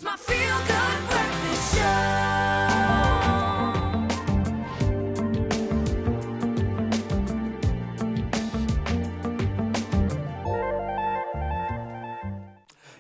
It's my feel-good breakfast show.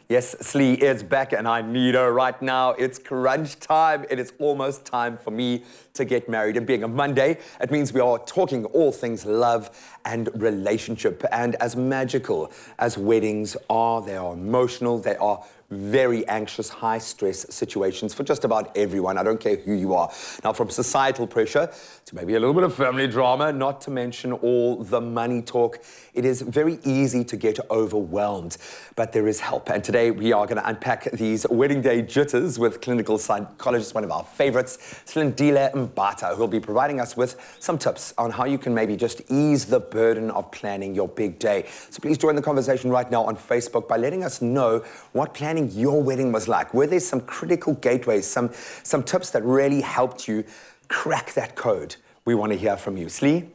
Yes, Slee is back and I need her right now. It's crunch time. It is almost time for me to get married. And being a Monday, it means we are talking all things love and relationship. And as magical as weddings are, they are emotional, they are very anxious, high-stress situations for just about everyone. I don't care who you are. Now, from societal pressure to maybe a little bit of family drama, not to mention all the money talk, it is very easy to get overwhelmed. But there is help. And today we are going to unpack these wedding day jitters with clinical psychologist, one of our favorites, Slindile Mbatha, who will be providing us with some tips on how you can maybe just ease the burden of planning your big day. So please join the conversation right now on Facebook by letting us know what planning your wedding was like. Were there some critical gateways, some tips that really helped you crack that code? We want to hear from you. Slee,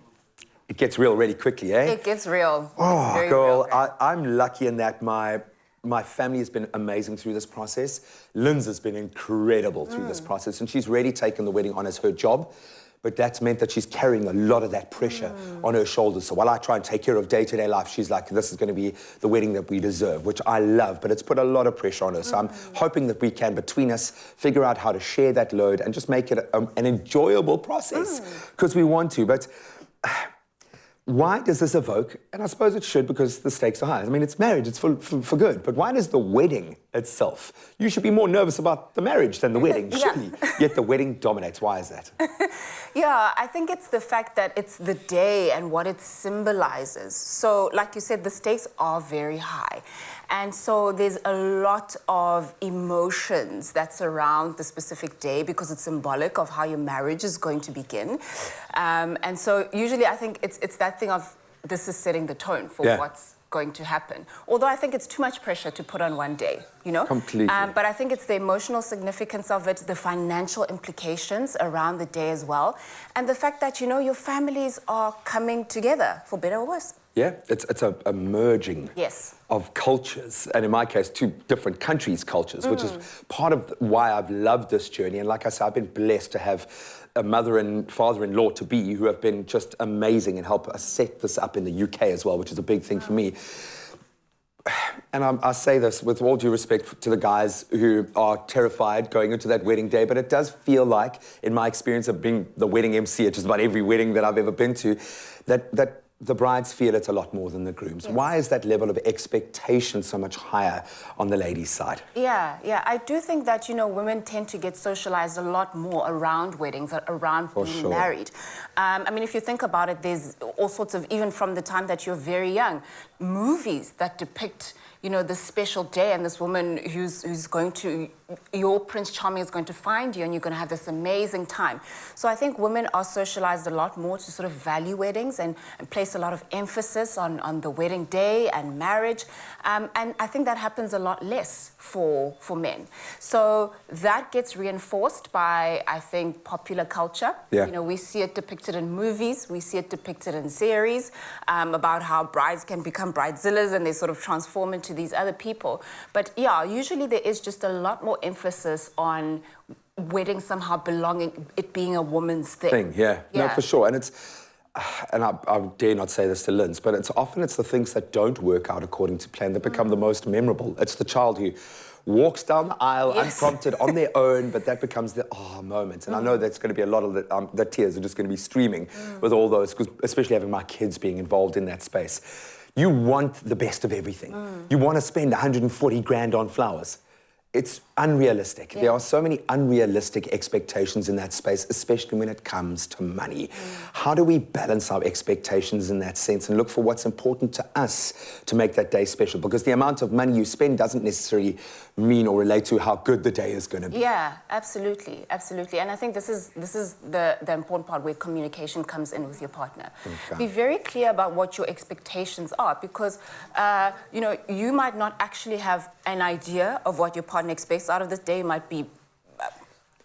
it gets real really quickly, eh? It gets real. Oh, girl, I'm lucky in that my family has been amazing through this process. Lynn's has been incredible through this process, and she's really taken the wedding on as her job. But that's meant that she's carrying a lot of that pressure on her shoulders. So while I try and take care of day-to-day life, she's like, this is going to be the wedding that we deserve, which I love, but it's put a lot of pressure on her. So I'm hoping that we can, between us, figure out how to share that load and just make it an enjoyable process, because we want to. But why does this evoke, and I suppose it should because the stakes are high. I mean, it's marriage, it's for good, but why does the wedding itself? You should be more nervous about the marriage than the wedding, surely. Yet the wedding dominates. Why is that? Yeah, I think it's the fact that it's the day and what it symbolizes. So, like you said, the stakes are very high. And so there's a lot of emotions that surround the specific day because it's symbolic of how your marriage is going to begin. And so usually I think it's that thing of this is setting the tone for what's going to happen. Although I think it's too much pressure to put on one day, you know? Completely. But I think it's the emotional significance of it, the financial implications around the day as well, and the fact that, you know, your families are coming together, for better or worse. Yeah, it's a merging of cultures, and in my case, two different countries' cultures, which is part of why I've loved this journey. And like I said, I've been blessed to have a mother and father-in-law to be who have been just amazing and help us set this up in the UK as well, which is a big thing for me. And I say this with all due respect to the guys who are terrified going into that wedding day, but it does feel like, in my experience of being the wedding MC at just about every wedding that I've ever been to, that the brides feel it's a lot more than the grooms. Why is that level of expectation so much higher on the ladies' side? Yeah, I do think that, you know, women tend to get socialized a lot more around weddings, around being married. I mean, if you think about it, there's all sorts of, even from the time that you're very young, movies that depict, you know, this special day and this woman who's going to, your Prince Charming is going to find you and you're going to have this amazing time. So I think women are socialized a lot more to sort of value weddings and place a lot of emphasis on the wedding day and marriage. And I think that happens a lot less for men. So that gets reinforced by, I think, popular culture. You know, we see it depicted in movies, we see it depicted in series about how brides can become bridezillas and they sort of transform into these other people. But yeah, usually there is just a lot more emphasis on wedding somehow belonging, it being a woman's thing. No, for sure. And it's, and I dare not say this to Lynn's, but it's the things that don't work out according to plan that become the most memorable. It's the child who walks down the aisle unprompted on their own, but that becomes the moment. And I know that's going to be a lot of the tears are just going to be streaming with all those, especially having my kids being involved in that space. You want the best of everything. You want to spend 140 grand on flowers. It's unrealistic. There are so many unrealistic expectations in that space, especially when it comes to money. How do we balance our expectations in that sense and look for what's important to us to make that day special? Because the amount of money you spend doesn't necessarily mean or relate to how good the day is going to be. Yeah, absolutely, absolutely. And I think this is the important part where communication comes in with your partner. Be very clear about what your expectations are, because you know, you might not actually have an idea of what your partner expects out of this day. You might be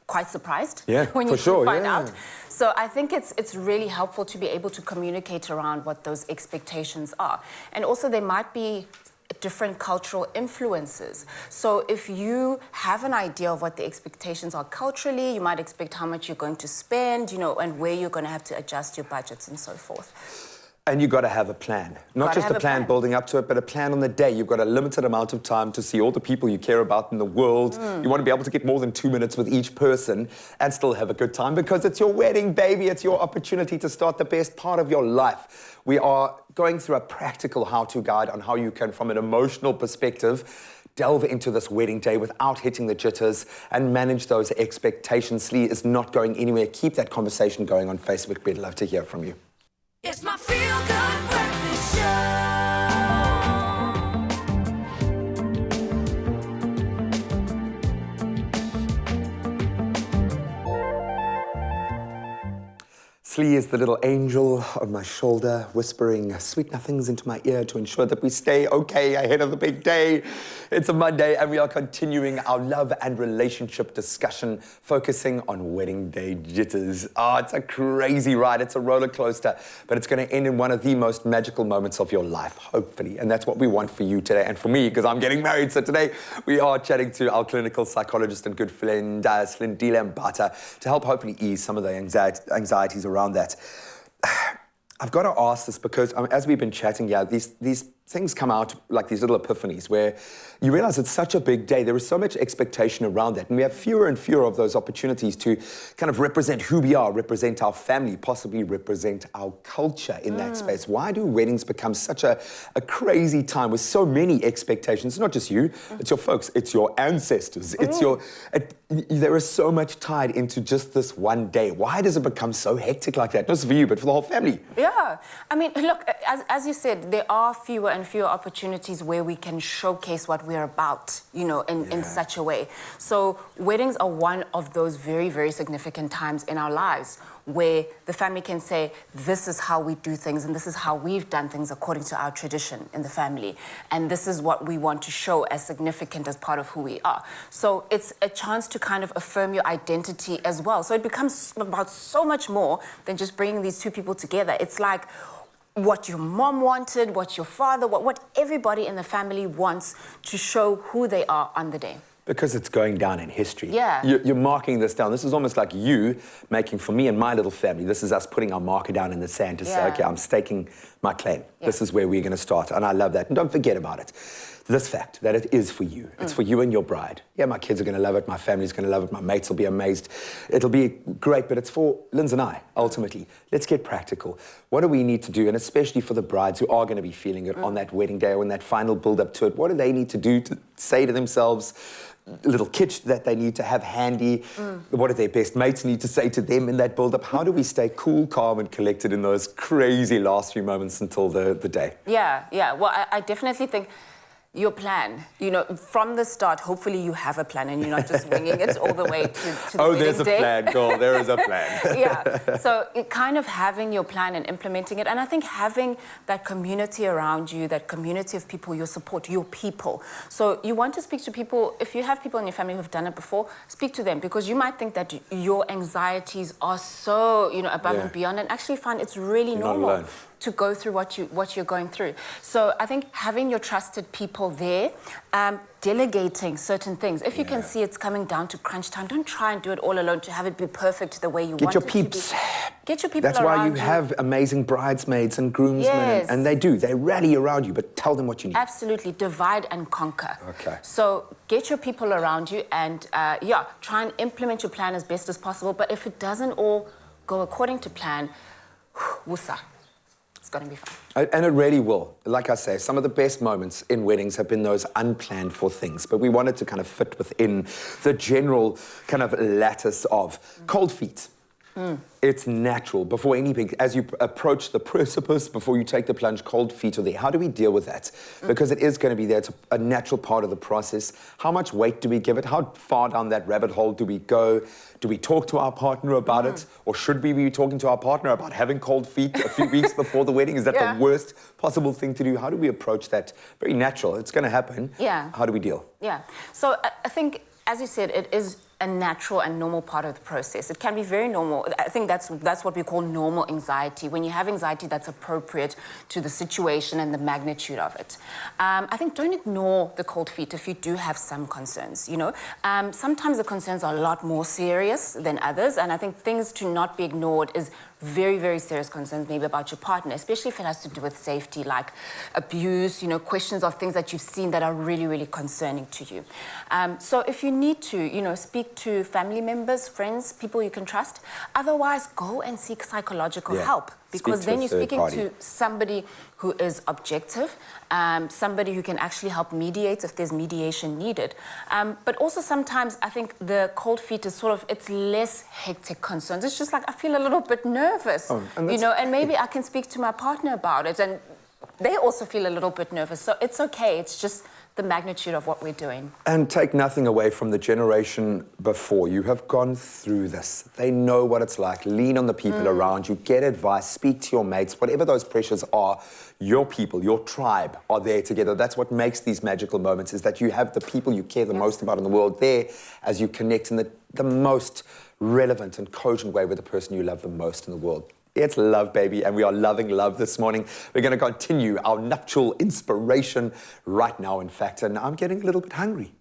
quite surprised when you find out. So I think it's really helpful to be able to communicate around what those expectations are. And also there might be different cultural influences. So if you have an idea of what the expectations are culturally, you might expect how much you're going to spend, and where you're going to have to adjust your budgets and so forth. And you've got to have a plan. Not just a plan building up to it, but a plan on the day. You've got a limited amount of time to see all the people you care about in the world. You want to be able to get more than 2 minutes with each person and still have a good time because it's your wedding, baby. It's your opportunity to start the best part of your life. We are going through a practical how-to guide on how you can, from an emotional perspective, delve into this wedding day without hitting the jitters and manage those expectations. Slee is not going anywhere. Keep that conversation going on Facebook. We'd love to hear from you. It's my feel-good breakfast show. Slee is the little angel on my shoulder, whispering sweet nothings into my ear to ensure that we stay okay ahead of the big day. It's a Monday, and we are continuing our love and relationship discussion, focusing on wedding day jitters. Oh, it's a crazy ride. It's a roller coaster, but it's going to end in one of the most magical moments of your life, hopefully. And that's what we want for you today, and for me, because I'm getting married. So today, we are chatting to our clinical psychologist and good friend, Slindile Mbatha, to help hopefully ease some of the anxieties around that. I've got to ask this because as we've been chatting, these things come out like these little epiphanies where you realize it's such a big day. There is so much expectation around that. And we have fewer and fewer of those opportunities to kind of represent who we are, represent our family, possibly represent our culture in that space. Why do weddings become such a crazy time with so many expectations? It's not just you, it's your folks, it's your ancestors, there is so much tied into just this one day. Why does it become so hectic like that? Not just for you, but for the whole family. Yeah. I mean, look, as you said, there are fewer and fewer opportunities where we can showcase what we're about, in such a way. So weddings are one of those very, very significant times in our lives where the family can say, this is how we do things and this is how we've done things according to our tradition in the family. And this is what we want to show as significant as part of who we are. So it's a chance to kind of affirm your identity as well. So it becomes about so much more than just bringing these two people together. It's like what your mom wanted, what your father, what everybody in the family wants to show who they are on the day. Because it's going down in history. Yeah. You're marking this down. This is almost like you making, for me and my little family, this is us putting our marker down in the sand to say, okay, I'm staking my claim. This is where we're going to start. And I love that. And don't forget about it. This fact that it is for you. It's for you and your bride. Yeah, my kids are going to love it. My family's going to love it. My mates will be amazed. It'll be great, but it's for Linz and I, ultimately. Let's get practical. What do we need to do? And especially for the brides who are going to be feeling it on that wedding day or in that final build-up to it, what do they need to do to say to themselves, little kitsch that they need to have handy? What do their best mates need to say to them in that build-up? How do we stay cool, calm, and collected in those crazy last few moments until the day? Yeah. Well, I definitely think your plan, from the start, hopefully you have a plan and you're not just winging it all the way to the wedding there's a day. plan, girl. There is a plan. Yeah. So kind of having your plan and implementing it. And I think having that community around you, that community of people, your support, your people. So you want to speak to people. If you have people in your family who've done it before, speak to them, because you might think that your anxieties are so, above and beyond, and actually find it's really normal to go through what you're going through. So I think having your trusted people there, delegating certain things. If you can see it's coming down to crunch time, don't try and do it all alone to have it be perfect the way you want it to be. Get your people That's why you have amazing bridesmaids and groomsmen, and they rally around you, but tell them what you need. Absolutely, divide and conquer. Okay. So get your people around you and try and implement your plan as best as possible. But if it doesn't all go according to plan, wusa. It's going to be fun. And it really will. Like I say, some of the best moments in weddings have been those unplanned for things, but we wanted to kind of fit within the general kind of lattice of cold feet. It's natural. Before anything, as you approach the precipice, before you take the plunge, cold feet are there. How do we deal with that? Because it is going to be there. It's a natural part of the process. How much weight do we give it? How far down that rabbit hole do we go? Do we talk to our partner about it? Or should we be talking to our partner about having cold feet a few weeks before the wedding? Is that the worst possible thing to do? How do we approach that? Very natural. It's going to happen. Yeah. How do we deal? Yeah. So I think, as you said, it is a natural and normal part of the process. It can be very normal. I think that's what we call normal anxiety. When you have anxiety that's appropriate to the situation and the magnitude of it. I think don't ignore the cold feet if you do have some concerns, you know. Sometimes the concerns are a lot more serious than others, and I think things to not be ignored is very, very serious concerns maybe about your partner, especially if it has to do with safety, like abuse, you know, questions of things that you've seen that are really, really concerning to you. So if you need to, you know, speak to family members, friends, people you can trust. Otherwise, go and seek psychological help, because then you're speaking to somebody who is objective, somebody who can actually help mediate if there's mediation needed. But also sometimes I think the cold feet is sort of, it's less hectic concerns. It's just like, I feel a little bit nervous, you know, and maybe I can speak to my partner about it, and they also feel a little bit nervous. So it's okay. It's just the magnitude of what we're doing. And take nothing away from the generation before. You have gone through this. They know what it's like. Lean on the people around you. Get advice. Speak to your mates. Whatever those pressures are, your people, your tribe are there together. That's what makes these magical moments, is that you have the people you care the most about in the world there as you connect in the most relevant and cogent way with the person you love the most in the world. It's love, baby, and we are loving love this morning. We're going to continue our nuptial inspiration right now, in fact, and I'm getting a little bit hungry.